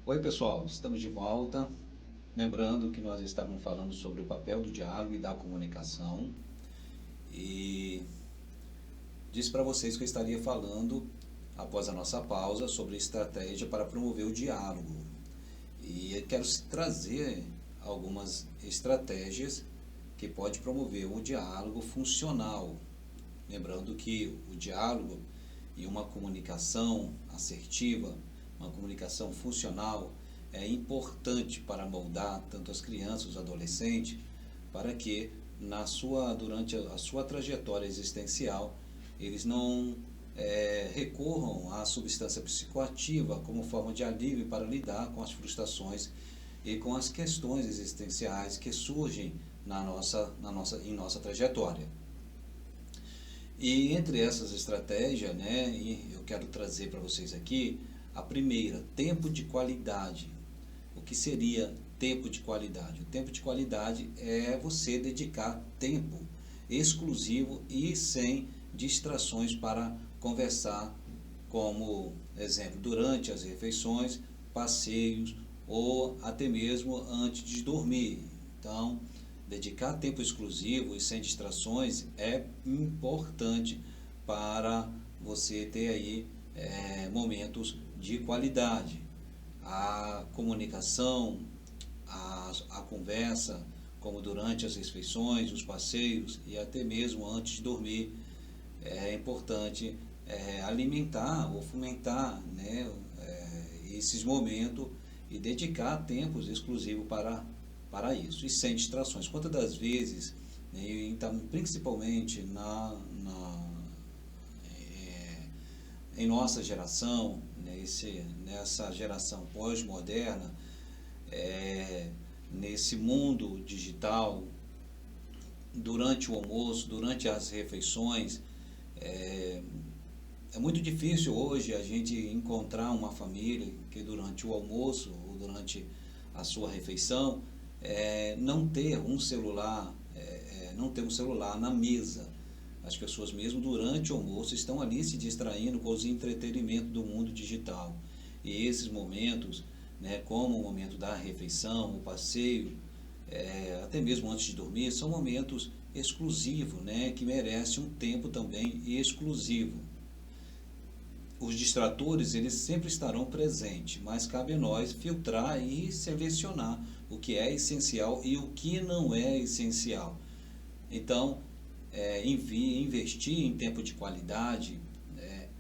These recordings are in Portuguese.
Oi, pessoal, estamos de volta. Lembrando que nós estávamos falando sobre o papel do diálogo e da comunicação. E disse para vocês que eu estaria falando, após a nossa pausa, sobre estratégia para promover o diálogo. E eu quero trazer algumas estratégias que pode promover o diálogo funcional. Lembrando que o diálogo e uma comunicação assertiva, uma comunicação funcional, é importante para moldar tanto as crianças, os adolescentes, para que durante a sua trajetória existencial eles não recorram à substância psicoativa como forma de alívio para lidar com as frustrações e com as questões existenciais que surgem em nossa trajetória. E entre essas estratégias, eu quero trazer para vocês aqui a primeira, tempo de qualidade. O que seria tempo de qualidade? O tempo de qualidade é você dedicar tempo exclusivo e sem distrações para conversar, como exemplo, durante as refeições, passeios ou até mesmo antes de dormir. Então, dedicar tempo exclusivo e sem distrações é importante para você ter aí momentos de qualidade. A comunicação, a conversa, como durante as refeições, os passeios e até mesmo antes de dormir, é importante alimentar ou fomentar, esses momentos e dedicar tempos exclusivos para isso e sem distrações. Quantas das vezes, então, principalmente em nossa geração, nessa geração pós-moderna, nesse mundo digital, durante o almoço, durante as refeições, é muito difícil hoje a gente encontrar uma família que durante o almoço ou durante a sua refeição não ter um celular, na mesa. As pessoas mesmo durante o almoço estão ali se distraindo com os entretenimentos do mundo digital. E esses momentos, como o momento da refeição, o passeio, até mesmo antes de dormir, são momentos exclusivos, que merecem um tempo também exclusivo. Os distratores, eles sempre estarão presentes, mas cabe a nós filtrar e selecionar o que é essencial e o que não é essencial. Então, investir em tempo de qualidade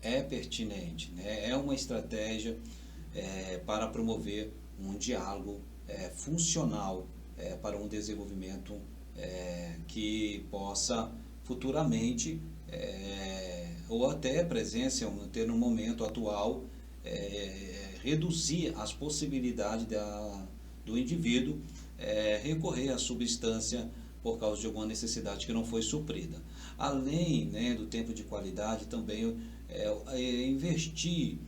é pertinente, é uma estratégia para promover um diálogo funcional para um desenvolvimento que possa futuramente ou até presença ter no momento atual reduzir as possibilidades do indivíduo recorrer à substância por causa de alguma necessidade que não foi suprida. Além do tempo de qualidade, também investir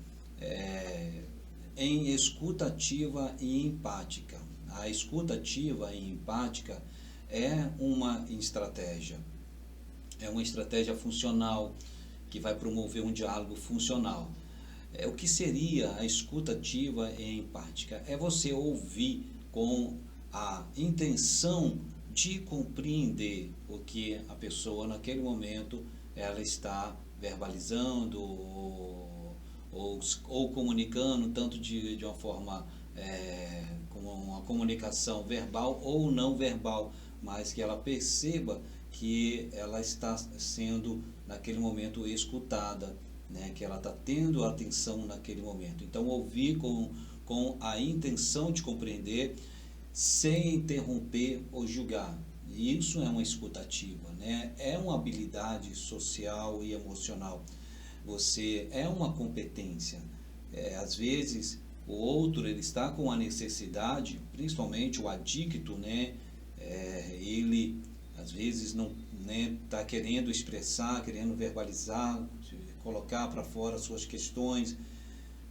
em escuta ativa e empática. A escuta ativa e empática é uma estratégia funcional que vai promover um diálogo funcional. O que seria a escuta ativa e empática? É você ouvir com a intenção de compreender o que a pessoa naquele momento ela está verbalizando ou comunicando, tanto de uma forma como uma comunicação verbal ou não verbal, mas que ela perceba que ela está sendo naquele momento escutada, que ela está tendo atenção naquele momento. Então, ouvir com a intenção de compreender, sem interromper ou julgar. E isso é uma escuta ativa, é uma habilidade social e emocional. É uma competência. Às vezes, o outro ele está com a necessidade, principalmente o adicto, ele às vezes não está querendo expressar, querendo verbalizar, colocar para fora suas questões,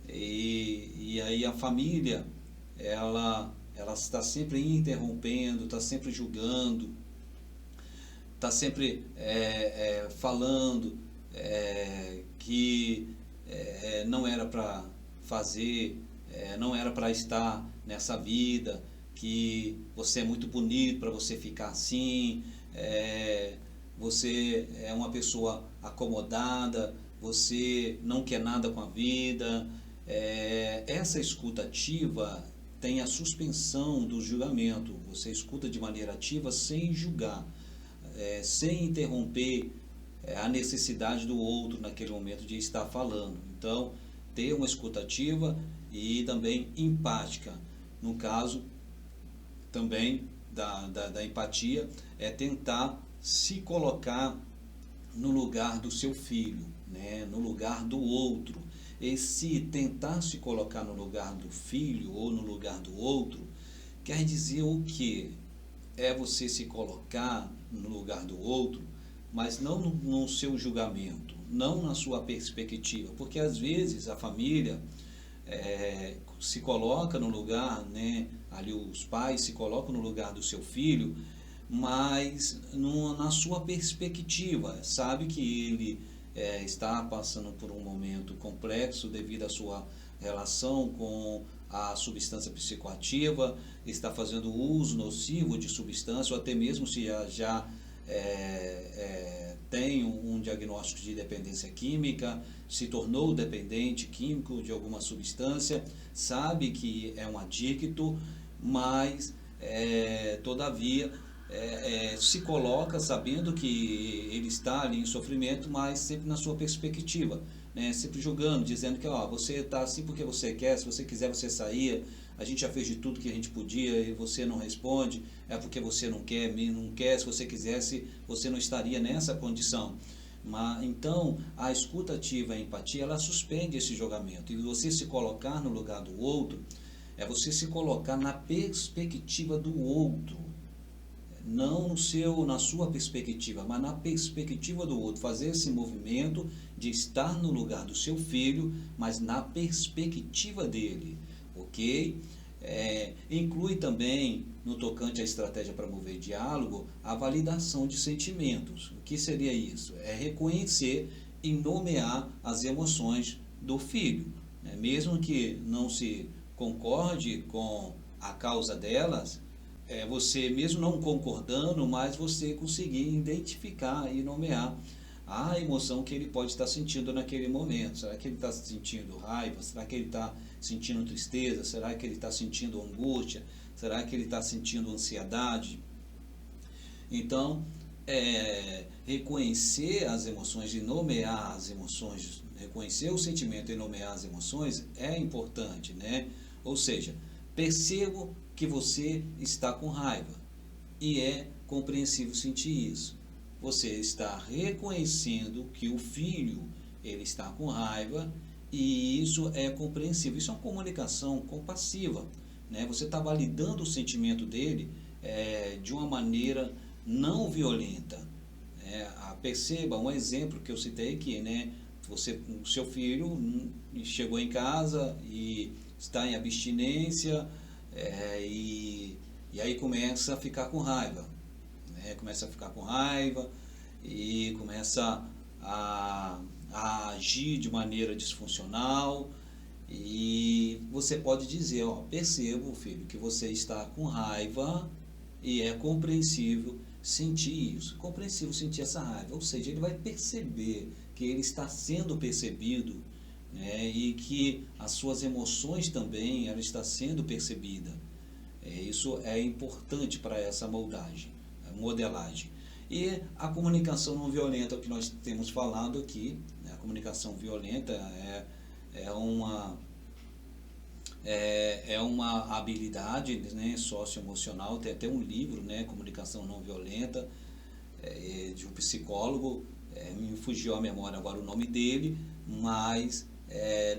e aí a família ela está sempre interrompendo, está sempre julgando, está sempre falando que não era para fazer não era para estar nessa vida, que você é muito bonito para você ficar assim, você é uma pessoa acomodada, você não quer nada com a vida. Essa escuta ativa tem a suspensão do julgamento. Você escuta de maneira ativa sem julgar, sem interromper a necessidade do outro naquele momento de estar falando. Então, ter uma escuta ativa e também empática. No caso também da empatia, é tentar se colocar no lugar do seu filho, né? No lugar do outro. E se tentar se colocar no lugar do filho ou no lugar do outro, quer dizer o quê? É você se colocar no lugar do outro, mas não no seu julgamento, não na sua perspectiva, porque às vezes a família se coloca no lugar, né, ali os pais se colocam no lugar do seu filho, mas na sua perspectiva, sabe que ele está passando por um momento complexo devido à sua relação com a substância psicoativa, está fazendo uso nocivo de substância, ou até mesmo se já tem um diagnóstico de dependência química, se tornou dependente químico de alguma substância, sabe que é um adicto, mas todavia se coloca sabendo que ele está ali em sofrimento, mas sempre na sua perspectiva, né? Sempre julgando, dizendo que você está assim porque você quer, se você quiser você saía, a gente já fez de tudo que a gente podia e você não responde, é porque você não quer, se você quisesse você não estaria nessa condição. Então a escuta ativa, a empatia, ela suspende esse julgamento, e você se colocar no lugar do outro é você se colocar na perspectiva do outro, não na sua perspectiva, mas na perspectiva do outro, fazer esse movimento de estar no lugar do seu filho, mas na perspectiva dele, ok? Inclui também, no tocante à estratégia para mover diálogo, a validação de sentimentos. O que seria isso? É reconhecer e nomear as emoções do filho, né? Mesmo que não se concorde com a causa delas, você mesmo não concordando, mas você conseguir identificar e nomear a emoção que ele pode estar sentindo naquele momento. Será que ele está sentindo raiva? Será que ele está sentindo tristeza? Será que ele está sentindo angústia? Será que ele está sentindo ansiedade? Então, reconhecer as emoções e nomear as emoções, reconhecer o sentimento e nomear as emoções é importante, né? Ou seja, percebo que você está com raiva e é compreensível sentir isso. Você está reconhecendo que o filho ele está com raiva e isso é compreensível. Isso é uma comunicação compassiva, né? Você está validando o sentimento dele de uma maneira não violenta. Perceba um exemplo que eu citei aqui, né? O seu filho chegou em casa e está em abstinência, e aí começa a ficar com raiva, né? Começa a ficar com raiva e começa a agir de maneira disfuncional, e você pode dizer, percebo, filho, que você está com raiva e é compreensível sentir isso, compreensível sentir essa raiva, ou seja, ele vai perceber que ele está sendo percebido, né, e que as suas emoções também ela está sendo percebida. Isso é importante para essa modelagem. E a comunicação não violenta, o que nós temos falado aqui, né, a comunicação violenta é uma habilidade, né, socioemocional. Tem até um livro, né, Comunicação Não Violenta, de um psicólogo, me fugiu à memória agora o nome dele, mas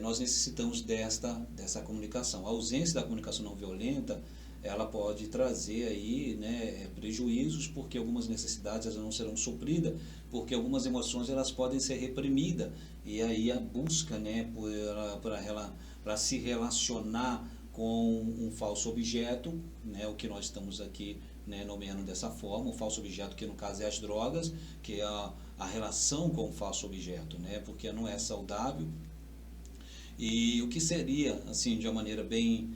nós necessitamos dessa comunicação. A ausência da comunicação não violenta, ela pode trazer aí, né, prejuízos, porque algumas necessidades elas não serão supridas, porque algumas emoções elas podem ser reprimidas, e aí a busca, né, para se relacionar com um falso objeto, né, o que nós estamos aqui, né, nomeando dessa forma, o falso objeto, que no caso é as drogas, que é a relação com o falso objeto, né, porque não é saudável. E o que seria, assim, de uma maneira bem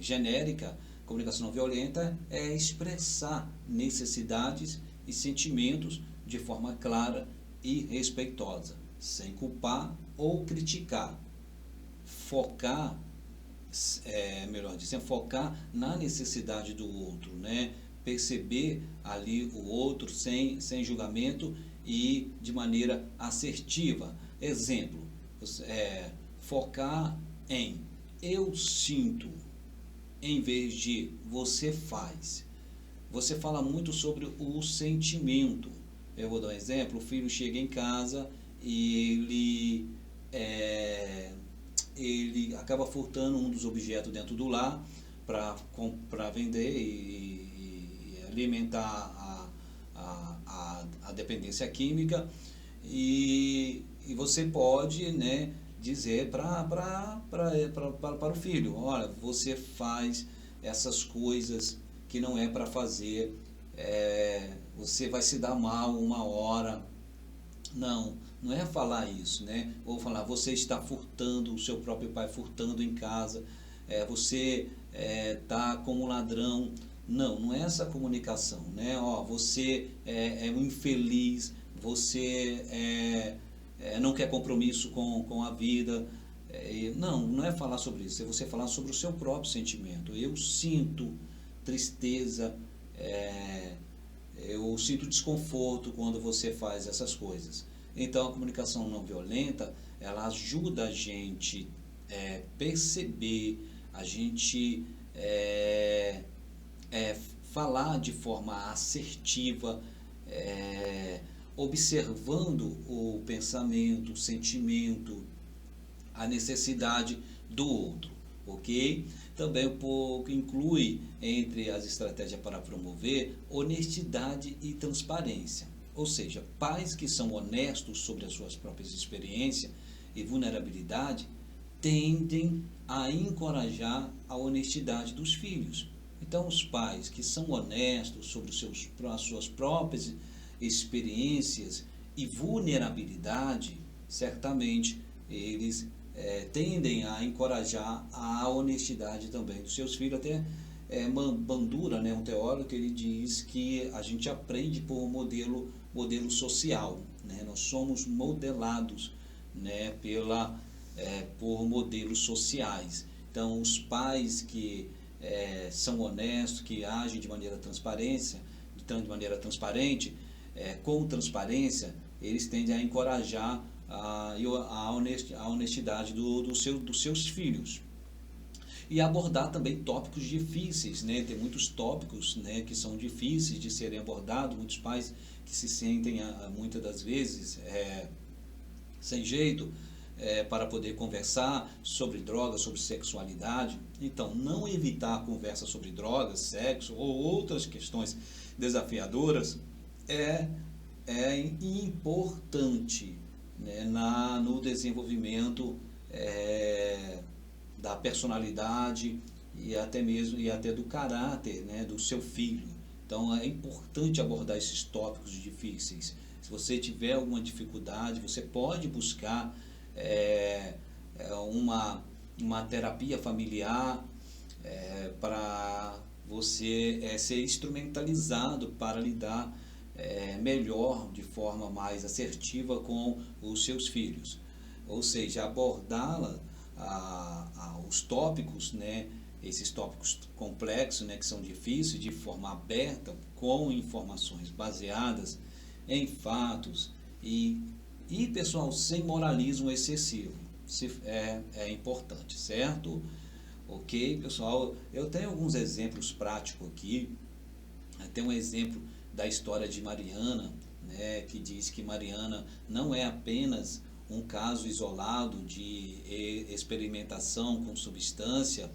genérica, comunicação não violenta é expressar necessidades e sentimentos de forma clara e respeitosa, sem culpar ou criticar. Focar, melhor dizendo, focar na necessidade do outro, né? Perceber ali o outro sem julgamento e de maneira assertiva. Exemplo, focar em eu sinto, em vez de você faz. Você fala muito sobre o sentimento. Eu vou dar um exemplo: o filho chega em casa e ele acaba furtando um dos objetos dentro do lar para vender e alimentar a dependência química, e você pode, né, dizer para o filho: olha, você faz essas coisas que não é para fazer, você vai se dar mal uma hora. Não é falar isso, né? Ou falar: você está furtando, o seu próprio pai furtando em casa, você está como ladrão. Não é essa comunicação, né? Você é um infeliz, você não quer compromisso com a vida. Não é falar sobre isso, é você falar sobre o seu próprio sentimento. Eu sinto tristeza, eu sinto desconforto quando você faz essas coisas. Então, a comunicação não violenta, ela ajuda a gente perceber, a gente falar de forma assertiva, observando o pensamento, o sentimento, a necessidade do outro, ok? Também inclui entre as estratégias para promover honestidade e transparência. Ou seja, pais que são honestos sobre as suas próprias experiências e vulnerabilidade tendem a encorajar a honestidade dos filhos. Então, os pais que são honestos sobre as suas próprias experiências e vulnerabilidade, certamente eles tendem a encorajar a honestidade também dos seus filhos. Até Bandura, né, um teórico, ele diz que a gente aprende por modelo social, né? Nós somos modelados, né, por modelos sociais. Então, os pais que são honestos, que agem de maneira transparente, com transparência, eles tendem a encorajar a honestidade dos seus filhos. E abordar também tópicos difíceis, né? Tem muitos tópicos, né, que são difíceis de serem abordados, muitos pais que se sentem, muitas das vezes, sem jeito, para poder conversar sobre drogas, sobre sexualidade. Então, não evitar a conversa sobre drogas, sexo ou outras questões desafiadoras é importante, né, no desenvolvimento da personalidade e até do caráter, né, do seu filho. Então, é importante abordar esses tópicos difíceis. Se você tiver alguma dificuldade, você pode buscar uma terapia familiar para você ser instrumentalizado para lidar melhor, de forma mais assertiva com os seus filhos. Ou seja, abordá-la, os tópicos, né, esses tópicos complexos, né, que são difíceis, de forma aberta, com informações baseadas em fatos e pessoal, sem moralismo excessivo. É importante, certo? Ok, pessoal? Eu tenho alguns exemplos práticos aqui. Tem um exemplo da história de Mariana, né, que diz que Mariana não é apenas um caso isolado de experimentação com substância,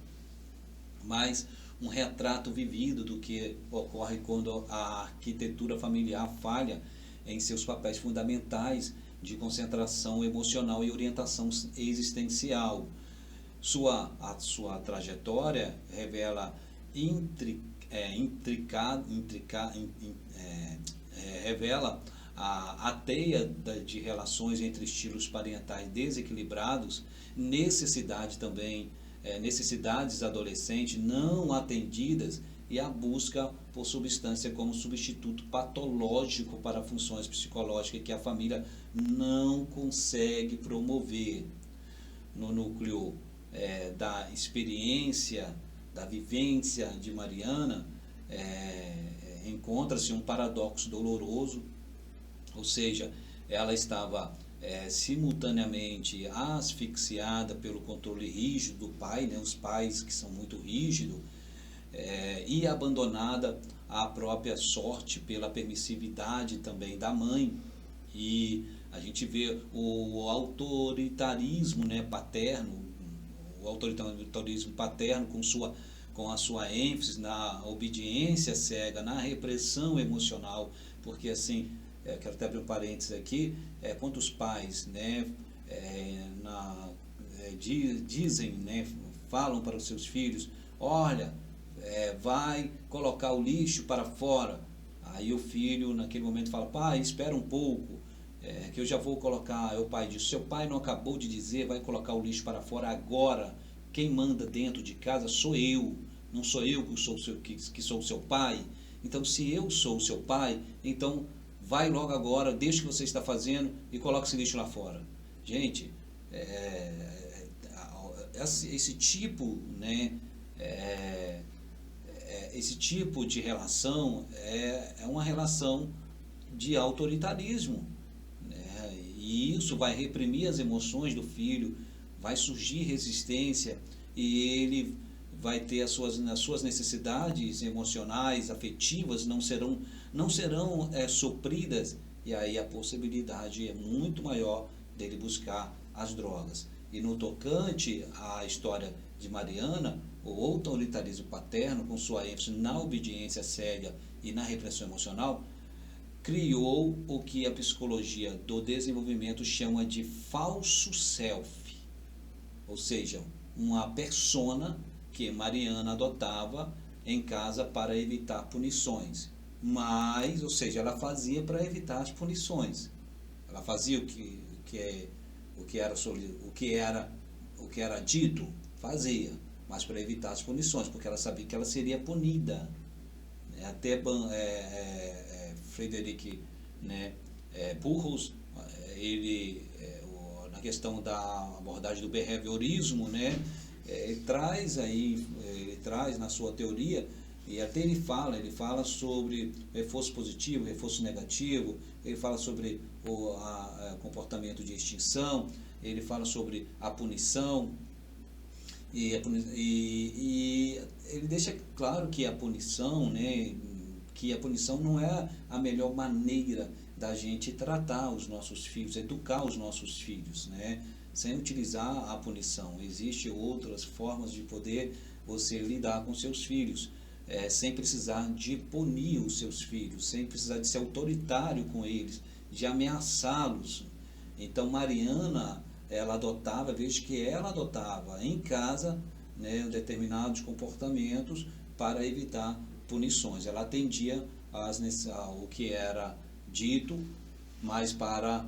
mas um retrato vivido do que ocorre quando a arquitetura familiar falha em seus papéis fundamentais de concentração emocional e orientação existencial. A sua trajetória revela revela a teia de relações entre estilos parentais desequilibrados, necessidade também, necessidades adolescentes não atendidas e a busca por substância como substituto patológico para funções psicológicas que a família não consegue promover. No núcleo da experiência, da vivência de Mariana, encontra-se um paradoxo doloroso, ou seja, ela estava simultaneamente asfixiada pelo controle rígido do pai, né, os pais que são muito rígidos, e abandonada à própria sorte pela permissividade também da mãe. E a gente vê o autoritarismo, né, paterno, o autoritarismo paterno com a sua ênfase na obediência cega, na repressão emocional, porque assim, quero até abrir um parênteses aqui, quantos pais, né, dizem, né, falam para os seus filhos, olha, vai colocar o lixo para fora. Aí o filho naquele momento fala, pai, espera um pouco, que eu já vou colocar. Aí o pai diz, seu pai não acabou de dizer, vai colocar o lixo para fora agora, quem manda dentro de casa sou eu, não sou eu que sou o seu pai. Então se eu sou o seu pai, então vai logo agora, deixa o que você está fazendo e coloca esse lixo lá fora. Gente, esse tipo, né, esse tipo de relação é uma relação de autoritarismo, né? E isso vai reprimir as emoções do filho, vai surgir resistência e ele vai ter as suas necessidades emocionais, afetivas, não serão supridas, e aí a possibilidade é muito maior dele buscar as drogas. E no tocante à história de Mariana, o autoritarismo paterno, com sua ênfase na obediência cega e na repressão emocional, criou o que a psicologia do desenvolvimento chama de falso self, ou seja, uma persona que Mariana adotava em casa para evitar punições. Mas, ou seja, ela fazia para evitar as punições. Ela fazia o que era dito, fazia, mas para evitar as punições, porque ela sabia que ela seria punida. Até Frederic, né, Burroughs, ele, na questão da abordagem do behaviorismo, né, ele traz na sua teoria, e até ele fala sobre reforço positivo, reforço negativo, ele fala sobre o comportamento de extinção, ele fala sobre a punição, e ele deixa claro que a punição, né, que a punição não é a melhor maneira da gente tratar os nossos filhos, educar os nossos filhos, né, sem utilizar a punição. Existem outras formas de poder você lidar com seus filhos, sem precisar de punir os seus filhos, sem precisar de ser autoritário com eles, de ameaçá-los. Então Mariana, veja que ela adotava em casa, né, determinados comportamentos para evitar punições. Ela atendia ao que era dito, mas para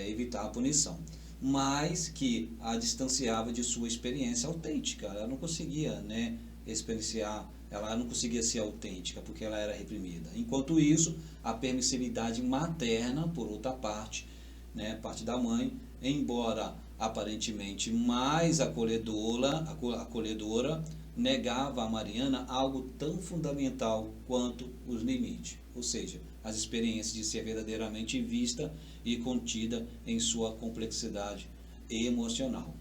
evitar a punição. Mas que a distanciava de sua experiência autêntica. Ela não conseguia, né, experienciar, ela não conseguia ser autêntica, porque ela era reprimida. Enquanto isso, a permissividade materna, por outra parte, né, parte da mãe, embora aparentemente mais acolhedora, negava a Mariana algo tão fundamental quanto os limites, ou seja, as experiências de ser verdadeiramente vista e contida em sua complexidade emocional.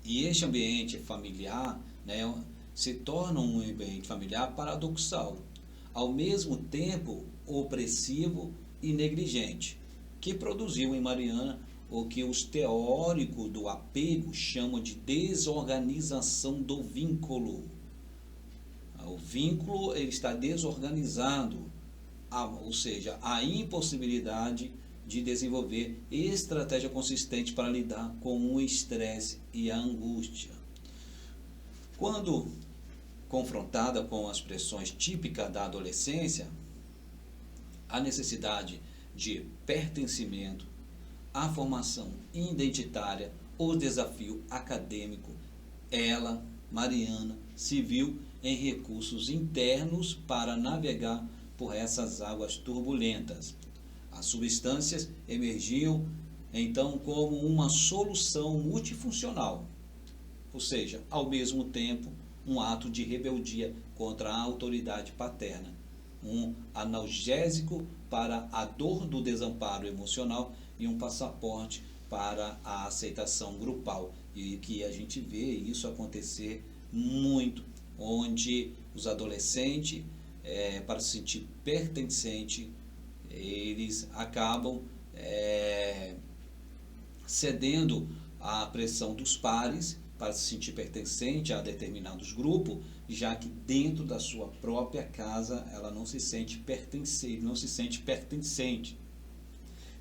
E este ambiente familiar, né, se torna um ambiente familiar paradoxal, ao mesmo tempo opressivo e negligente, que produziu em Mariana o que os teóricos do apego chamam de desorganização do vínculo. O vínculo ele está desorganizado, ou seja, a impossibilidade de desenvolver estratégia consistente para lidar com o estresse e a angústia. Quando confrontada com as pressões típicas da adolescência, a necessidade de pertencimento, a formação identitária, o desafio acadêmico, ela, Mariana, se viu em recursos internos para navegar por essas águas turbulentas. As substâncias emergiam então como uma solução multifuncional, ou seja, ao mesmo tempo, um ato de rebeldia contra a autoridade paterna, um analgésico para a dor do desamparo emocional e um passaporte para a aceitação grupal. E que a gente vê isso acontecer muito, onde os adolescentes, para se sentir pertencente, eles acabam cedendo à pressão dos pares para se sentir pertencente a determinados grupos, já que dentro da sua própria casa ela não se sente pertencente.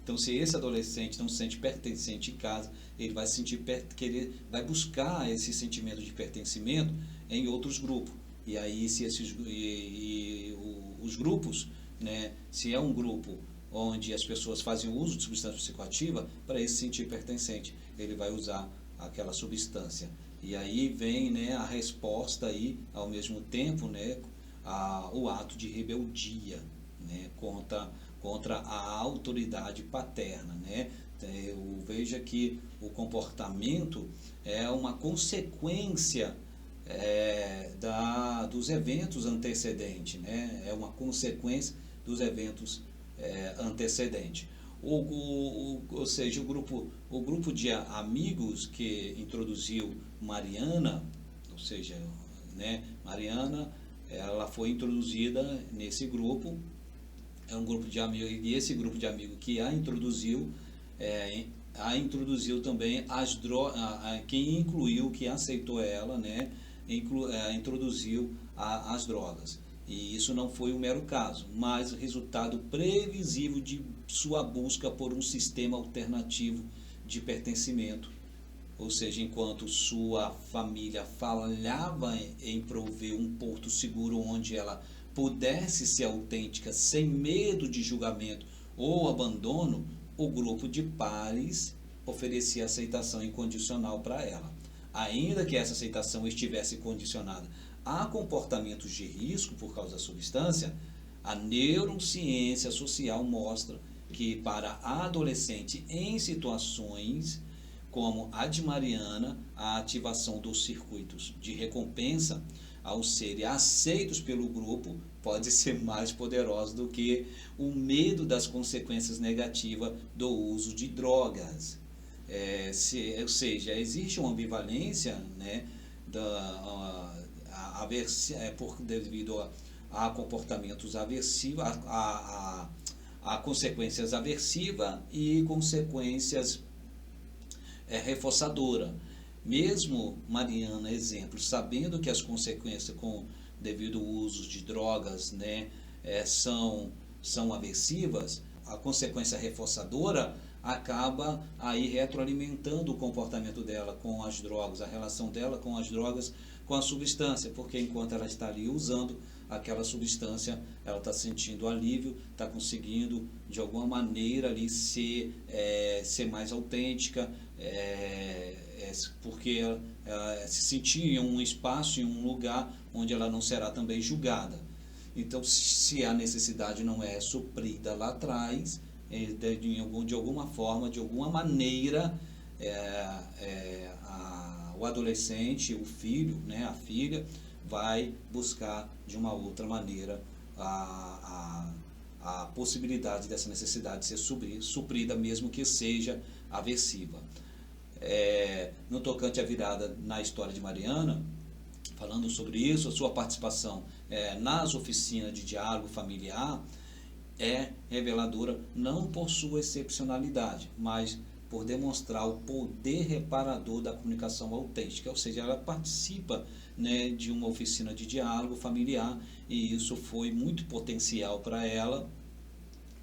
Então, se esse adolescente não se sente pertencente em casa, ele vai vai buscar esse sentimento de pertencimento em outros grupos. E aí, se os grupos, né, se é um grupo onde as pessoas fazem uso de substância psicoativa, para ele se sentir pertencente, ele vai usar aquela substância. E aí vem, né, a resposta aí, ao mesmo tempo, né, o ato de rebeldia, né, contra a autoridade paterna, né? Veja que o comportamento é uma consequência dos eventos antecedentes, né? É uma consequência dos eventos antecedentes. Ou seja, o grupo de amigos que introduziu Mariana, ou seja, né, Mariana, ela foi introduzida nesse grupo. É um grupo de amigos, e esse grupo de amigos que a introduziu também quem incluiu, que aceitou ela, né, introduziu as drogas. E isso não foi um mero caso, mas o resultado previsível de sua busca por um sistema alternativo de pertencimento. Ou seja, enquanto sua família falhava em prover um porto seguro onde ela pudesse ser autêntica sem medo de julgamento ou abandono, o grupo de pares oferecia aceitação incondicional para ela. Ainda que essa aceitação estivesse condicionada a comportamentos de risco por causa da substância, a neurociência social mostra que para a adolescente em situações como a de Mariana, a ativação dos circuitos de recompensa ao serem aceitos pelo grupo pode ser mais poderoso do que o medo das consequências negativas do uso de drogas. Ou seja, existe uma ambivalência, né, devido a comportamentos aversivos, a consequências aversivas e consequências reforçadoras. Mesmo Mariana, exemplo, sabendo que as consequências devido ao uso de drogas, né, são aversivas, a consequência reforçadora acaba aí retroalimentando o comportamento dela com as drogas, a relação dela com as drogas, com a substância, porque enquanto ela está ali usando aquela substância, ela está sentindo alívio, está conseguindo de alguma maneira ali ser mais autêntica, porque ela se sentir em um espaço, em um lugar onde ela não será também julgada. Então, se a necessidade não é suprida lá atrás, de alguma forma, de alguma maneira, o adolescente, o filho, né, a filha, vai buscar de uma outra maneira a possibilidade dessa necessidade ser suprida, mesmo que seja aversiva. No tocante à virada na história de Mariana, falando sobre isso, a sua participação nas oficinas de diálogo familiar é reveladora não por sua excepcionalidade, mas por demonstrar o poder reparador da comunicação autêntica, ou seja, ela participa, né, de uma oficina de diálogo familiar e isso foi muito potencial para ela,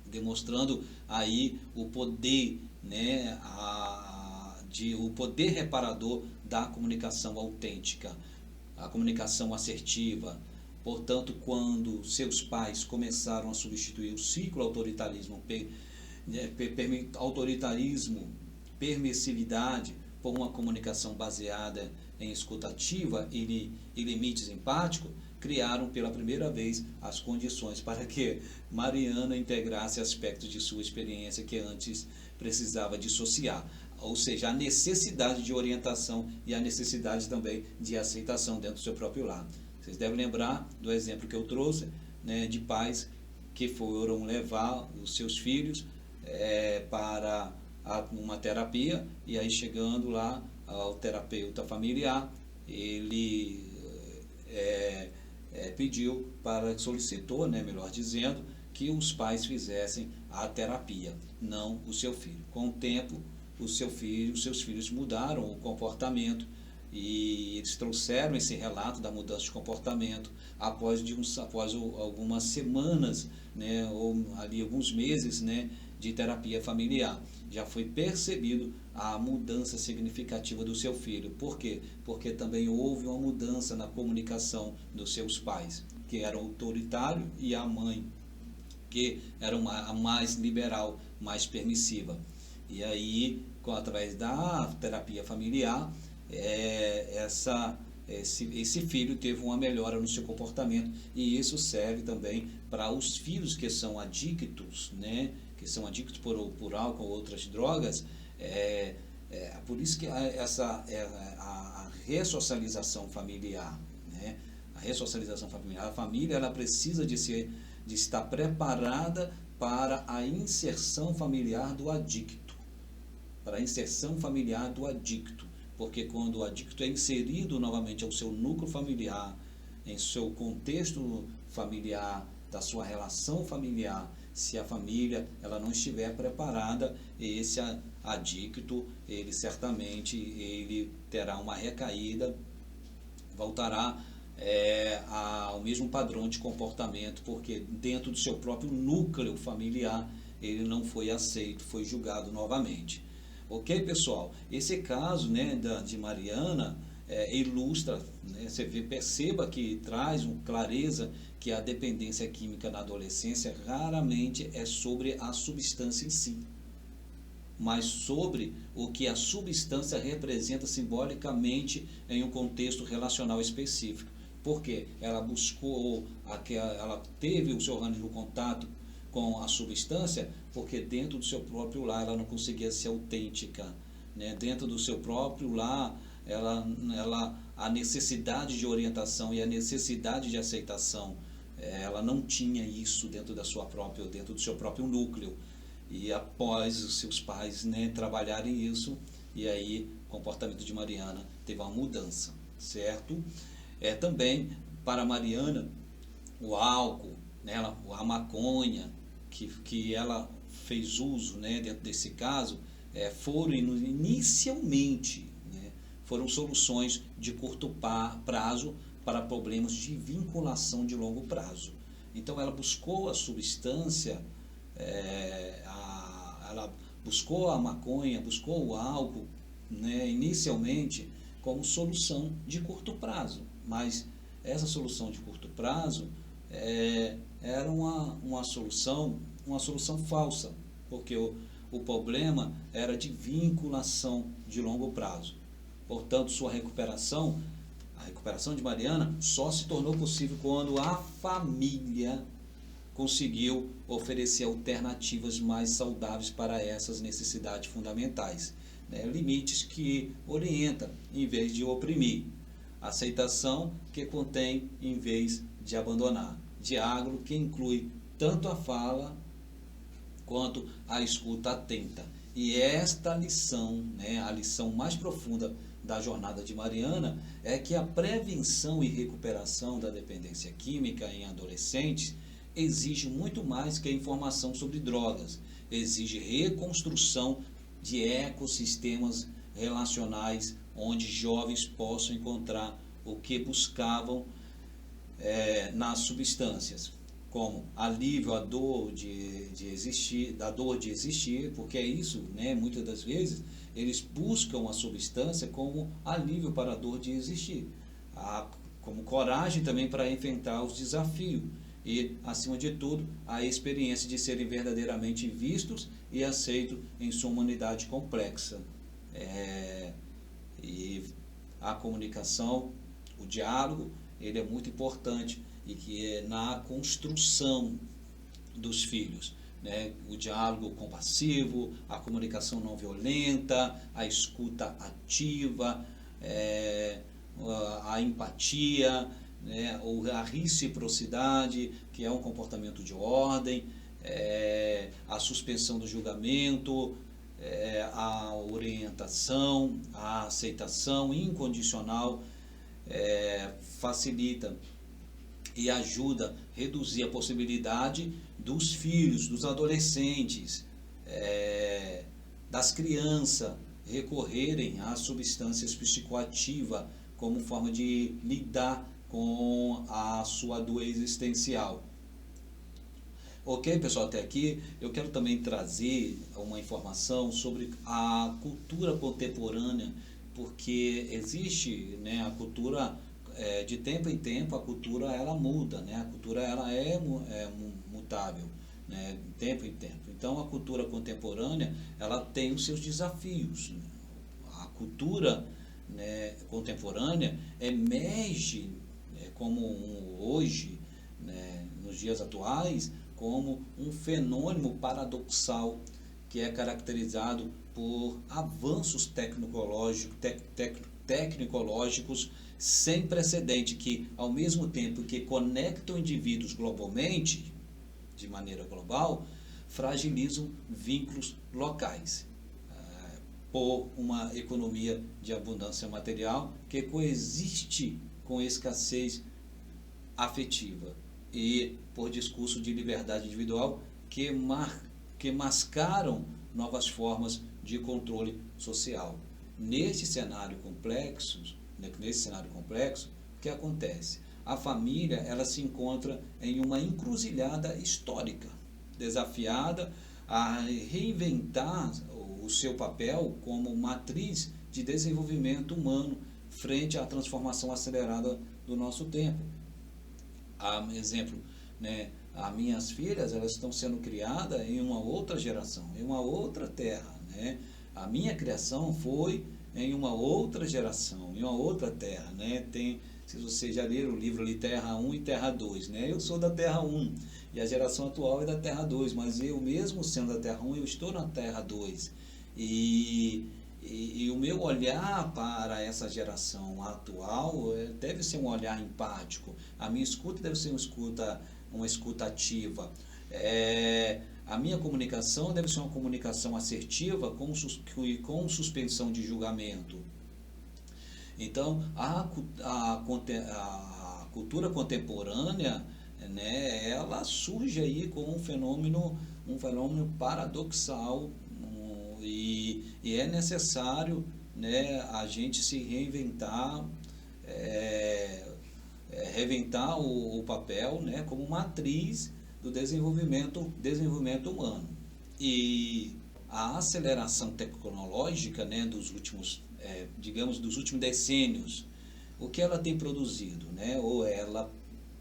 demonstrando aí o poder, né, o poder reparador da comunicação autêntica, a comunicação assertiva. Portanto, quando seus pais começaram a substituir o ciclo autoritarismo autoritarismo, permissividade, por uma comunicação baseada em escutativa e limites empáticos, criaram pela primeira vez as condições para que Mariana integrasse aspectos de sua experiência que antes precisava dissociar, ou seja, a necessidade de orientação e a necessidade também de aceitação dentro do seu próprio lar. Vocês devem lembrar do exemplo que eu trouxe, né, de pais que foram levar os seus filhos para uma terapia, e aí chegando lá ao terapeuta familiar, ele solicitou, né, melhor dizendo, que os pais fizessem a terapia, não o seu filho. Com o tempo, os seus filhos mudaram o comportamento, e eles trouxeram esse relato da mudança de comportamento após algumas semanas, né, ou ali alguns meses, né, de terapia familiar. Já foi percebido a mudança significativa do seu filho. Por quê? Porque também houve uma mudança na comunicação dos seus pais, que eram autoritário, e a mãe, que era a mais liberal, mais permissiva. E aí, através da terapia familiar, esse filho teve uma melhora no seu comportamento, e isso serve também para os filhos que são adictos, né, que são adictos por álcool ou outras drogas. Por isso que a ressocialização familiar, né, a família, ela precisa de estar preparada para a inserção familiar do adicto, porque quando o adicto é inserido novamente ao seu núcleo familiar, em seu contexto familiar, da sua relação familiar, se a família ela não estiver preparada, esse adicto, ele certamente terá uma recaída, voltará ao mesmo padrão de comportamento, porque dentro do seu próprio núcleo familiar ele não foi aceito, foi julgado novamente. Ok, pessoal? Esse caso, né, de Mariana ilustra, né, perceba que traz clareza que a dependência química na adolescência raramente é sobre a substância em si, mas sobre o que a substância representa simbolicamente em um contexto relacional específico. Porque ela ela teve o seu organismo contato com a substância, porque dentro do seu próprio lar ela não conseguia ser autêntica, né? Dentro do seu próprio lar, a necessidade de orientação e a necessidade de aceitação, ela não tinha isso dentro do seu próprio núcleo. E após os seus pais, né, trabalharem isso, e aí o comportamento de Mariana teve uma mudança, certo? Também para Mariana, o álcool, né, a maconha que ela fez uso, né, dentro desse caso, foram inicialmente, né, foram soluções de curto prazo para problemas de vinculação de longo prazo. Então ela buscou a substância, ela buscou a maconha, buscou o álcool, né, inicialmente como solução de curto prazo, mas essa solução de curto prazo era uma solução falsa, porque o problema era de vinculação de longo prazo. Portanto, a recuperação de Mariana só se tornou possível quando a família conseguiu oferecer alternativas mais saudáveis para essas necessidades fundamentais, né? Limites que orientam em vez de oprimir, aceitação que contém em vez de abandonar, diálogo que inclui tanto a fala quanto a escuta atenta. E esta lição, né, a lição mais profunda da jornada de Mariana, é que a prevenção e recuperação da dependência química em adolescentes exige muito mais que a informação sobre drogas, exige reconstrução de ecossistemas relacionais onde jovens possam encontrar o que buscavam nas substâncias, como alívio à dor da dor de existir, porque é isso, né? Muitas das vezes eles buscam a substância como alívio para a dor de existir, como coragem também para enfrentar os desafios e, acima de tudo, a experiência de serem verdadeiramente vistos e aceito em sua humanidade complexa. E a comunicação, o diálogo, ele é muito importante e que é na construção dos filhos, né? O diálogo compassivo, a comunicação não violenta, a escuta ativa, a empatia, né? A reciprocidade, que é um comportamento de ordem, a suspensão do julgamento, a orientação, a aceitação incondicional, facilita e ajuda a reduzir a possibilidade dos filhos, dos adolescentes, das crianças recorrerem às substâncias psicoativas como forma de lidar com a sua dor existencial. Ok, pessoal, até aqui eu quero também trazer uma informação sobre a cultura contemporânea, porque existe, né, a cultura, de tempo em tempo a cultura ela muda, né, a cultura ela é mutável, né, de tempo em tempo. Então a cultura contemporânea ela tem os seus desafios. A cultura, né, contemporânea emerge, como hoje, né, nos dias atuais, como um fenômeno paradoxal que é caracterizado por avanços tecnológicos sem precedente, que ao mesmo tempo que conectam indivíduos globalmente, de maneira global, fragilizam vínculos locais, por uma economia de abundância material que coexiste com escassez afetiva e por discurso de liberdade individual que mascaram novas formas de controle social. Nesse cenário complexo, o que acontece? A família ela se encontra em uma encruzilhada histórica, desafiada a reinventar o seu papel como matriz de desenvolvimento humano frente à transformação acelerada do nosso tempo. Exemplo, né, as minhas filhas elas estão sendo criadas em uma outra geração, em uma outra terra, né? A minha criação foi em uma outra geração, em uma outra terra, né? Se vocês já leram o livro ali Terra 1 e Terra 2, né? Eu sou da Terra 1 e a geração atual é da Terra 2, mas eu mesmo sendo da Terra 1, eu estou na Terra 2. E o meu olhar para essa geração atual deve ser um olhar empático. A minha escuta deve ser uma escuta ativa. A minha comunicação deve ser uma comunicação assertiva com suspensão de julgamento. Então, a cultura contemporânea, né, ela surge aí como um fenômeno paradoxal, e é necessário, né, a gente se reinventar, reinventar o papel, né, como matriz do desenvolvimento humano. E a aceleração tecnológica, né, dos últimos decênios, o que ela tem produzido, né, ou ela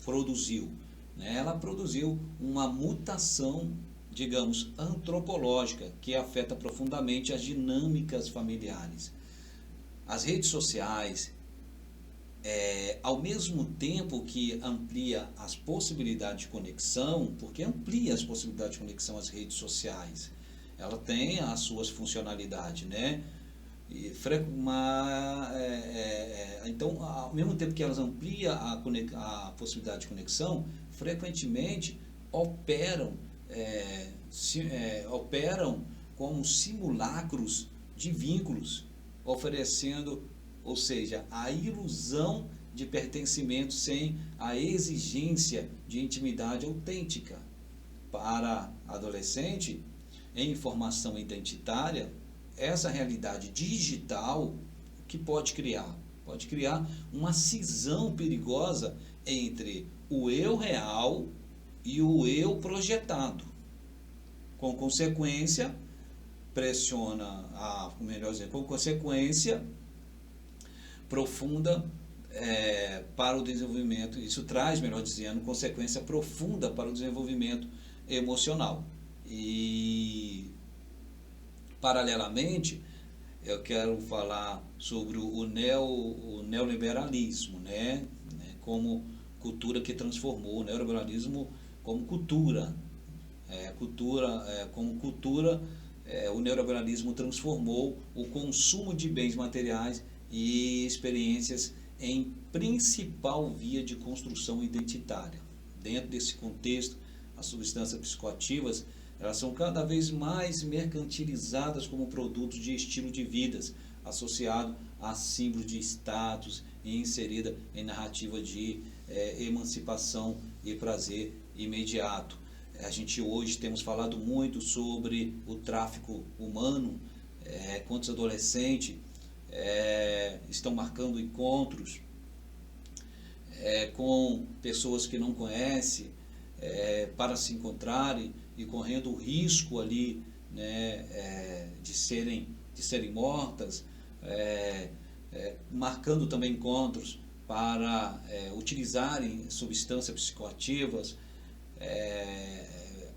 produziu, né, ela produziu uma mutação, digamos, antropológica, que afeta profundamente as dinâmicas familiares. As redes sociais, ao mesmo tempo que amplia as possibilidades de conexão, porque amplia as possibilidades de conexão às redes sociais, ela tem as suas funcionalidades, né? Então, ao mesmo tempo que elas ampliam a possibilidade de conexão, frequentemente operam como simulacros de vínculos, oferecendo, ou seja, a ilusão de pertencimento sem a exigência de intimidade autêntica. Para adolescente, em formação identitária, essa realidade digital, o que pode criar? Pode criar uma cisão perigosa entre o eu real e o eu projetado. Com consequência, profunda para o desenvolvimento, isso traz, melhor dizendo, consequência profunda para o desenvolvimento emocional. E Paralelamente, eu quero falar sobre o neoliberalismo, como cultura que transformou o neoliberalismo como cultura. O neoliberalismo transformou o consumo de bens materiais e experiências em principal via de construção identitária. Dentro desse contexto, as substâncias psicoativas elas são cada vez mais mercantilizadas como produtos de estilo de vidas, associado a símbolos de status e inserida em narrativa de emancipação e prazer imediato. A gente hoje temos falado muito sobre o tráfico humano, quantos adolescentes estão marcando encontros com pessoas que não conhecem para se encontrarem e correndo o risco ali, de serem mortas, marcando também encontros para utilizarem substâncias psicoativas.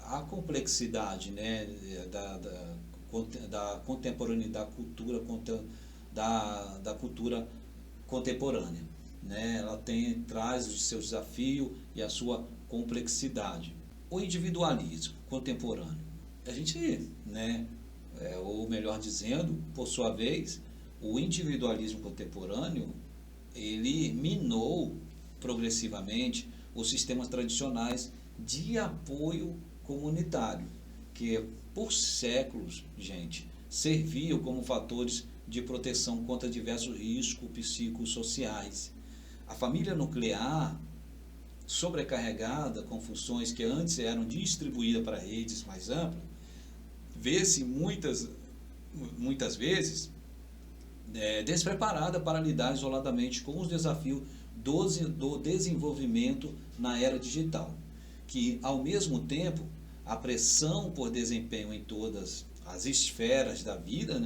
A complexidade da contemporaneidade da cultura contemporânea, ela traz o seu desafio e a sua complexidade. O individualismo contemporâneo, a gente, ou melhor dizendo, por sua vez, o individualismo contemporâneo, ele minou progressivamente os sistemas tradicionais de apoio comunitário, que por séculos, gente, serviam como fatores de proteção contra diversos riscos psicossociais. A família nuclear, sobrecarregada com funções que antes eram distribuídas para redes mais amplas, vê-se muitas vezes despreparada para lidar isoladamente com os desafios do desenvolvimento na era digital, que ao mesmo tempo a pressão por desempenho em todas as esferas da vida,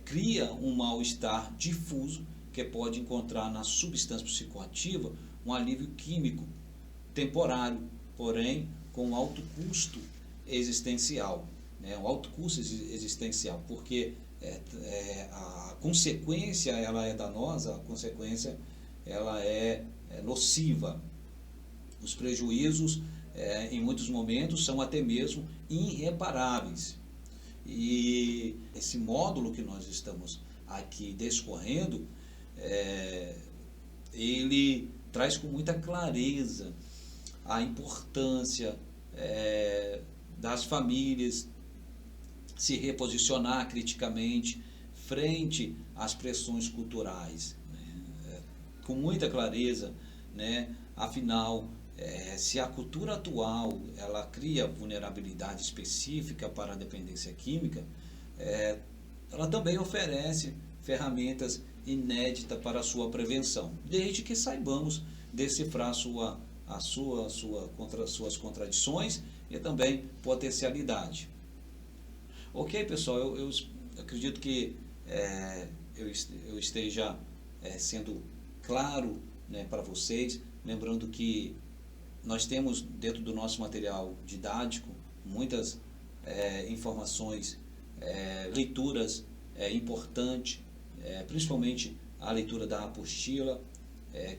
cria um mal-estar difuso que pode encontrar na substância psicoativa um alívio químico temporário, porém com alto custo existencial, um alto custo existencial, porque a consequência ela é danosa, a consequência ela é nociva. Os prejuízos em muitos momentos são até mesmo irreparáveis. E esse módulo que nós estamos aqui discorrendo, ele traz com muita clareza a importância das famílias se reposicionar criticamente frente às pressões culturais, com muita clareza, afinal, se a cultura atual ela cria vulnerabilidade específica para a dependência química, ela também oferece ferramentas inéditas para a sua prevenção, desde que saibamos decifrar suas contradições e também potencialidade. Ok, pessoal, eu acredito que eu esteja sendo claro, para vocês, lembrando que nós temos dentro do nosso material didático muitas informações, leituras importantes, principalmente a leitura da apostila,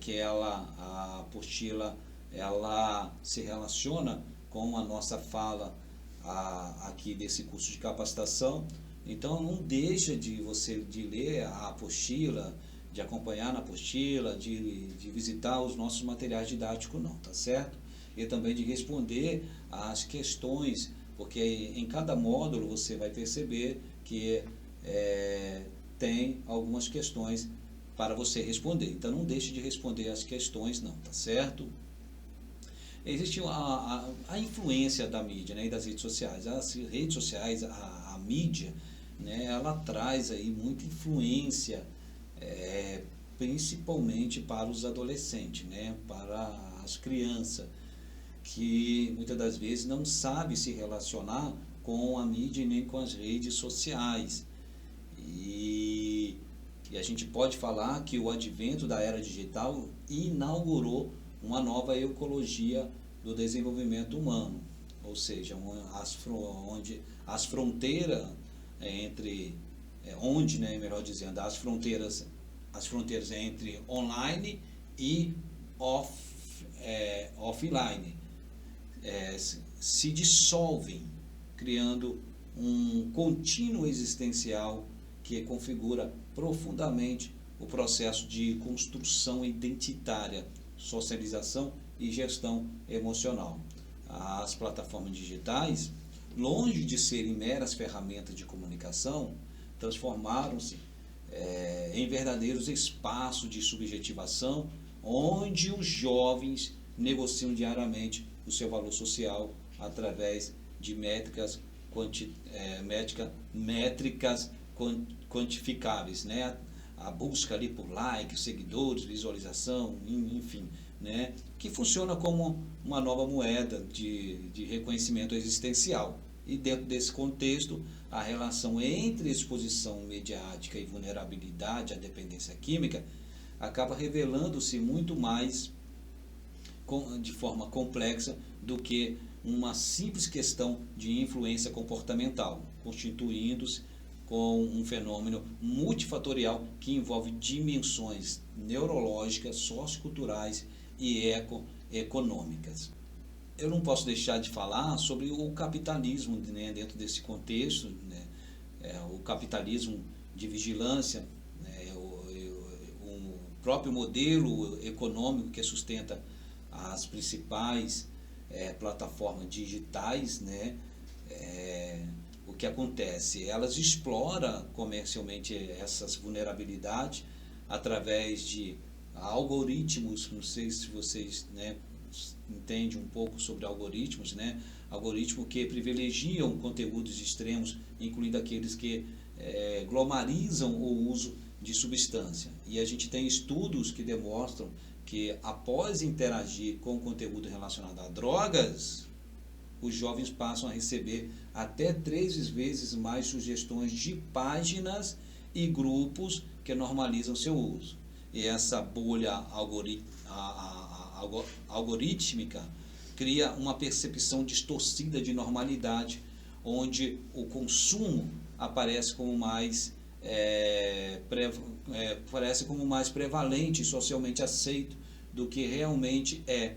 que a apostila ela se relaciona com a nossa fala aqui desse curso de capacitação. Então não deixa de ler a apostila, de acompanhar na apostila, de visitar os nossos materiais didáticos não, tá certo? E também de responder às questões, porque em cada módulo você vai perceber que tem algumas questões para você responder. Então não deixe de responder as questões não, tá certo? Existe a influência da mídia, e das redes sociais. As redes sociais, a mídia, ela traz aí muita influência, principalmente para os adolescentes, para as crianças, que muitas das vezes não sabem se relacionar com a mídia nem com as redes sociais. E a gente pode falar que o advento da era digital inaugurou uma nova ecologia do desenvolvimento humano, ou seja, onde as fronteiras entre, onde, né, melhor dizendo, as fronteiras entre online e offline se dissolvem, criando um contínuo existencial que configura profundamente o processo de construção identitária, socialização e gestão emocional. As plataformas digitais, longe de serem meras ferramentas de comunicação, transformaram-se em verdadeiros espaços de subjetivação, onde os jovens negociam diariamente o seu valor social através de métricas quantificáveis, né? A busca ali por likes, seguidores, visualização, enfim, né? Que funciona como uma nova moeda de reconhecimento existencial. E dentro desse contexto, a relação entre exposição mediática e vulnerabilidade à dependência química acaba revelando-se muito mais de forma complexa do que uma simples questão de influência comportamental, constituindo-se com um fenômeno multifatorial que envolve dimensões neurológicas, socioculturais e econômicas. Eu não posso deixar de falar sobre o capitalismo, né, dentro desse contexto, né, o capitalismo de vigilância, né, o próprio modelo econômico que sustenta as principais plataformas digitais, né, o que acontece? Elas exploram comercialmente essas vulnerabilidades através de algoritmos. Não sei se vocês, né, entendem um pouco sobre algoritmos, né? Algoritmos que privilegiam conteúdos extremos, incluindo aqueles que globarizam o uso de substância. E a gente tem estudos que demonstram que após interagir com conteúdo relacionado a drogas, os jovens passam a receber até 3 vezes mais sugestões de páginas e grupos que normalizam seu uso. E essa bolha algorítmica cria uma percepção distorcida de normalidade, onde o consumo aparece como mais prevalente e socialmente aceito do que realmente é.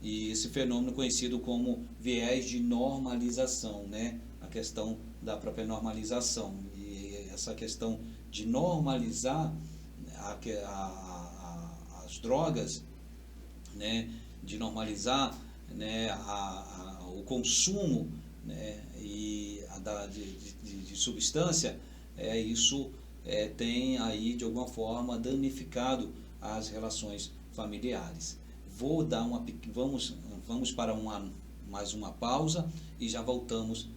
E esse fenômeno conhecido como viés de normalização, né? A questão da própria normalização. E essa questão de normalizar as drogas, né? De normalizar, né? O consumo, né? De substância, isso tem aí de alguma forma danificado as relações familiares. Vamos para mais uma pausa e já voltamos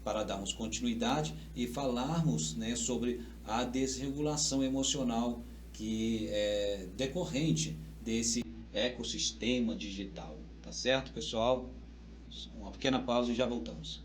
para darmos continuidade e falarmos, né, sobre a desregulação emocional que é decorrente desse ecossistema digital. Tá certo, pessoal? Uma pequena pausa e já voltamos.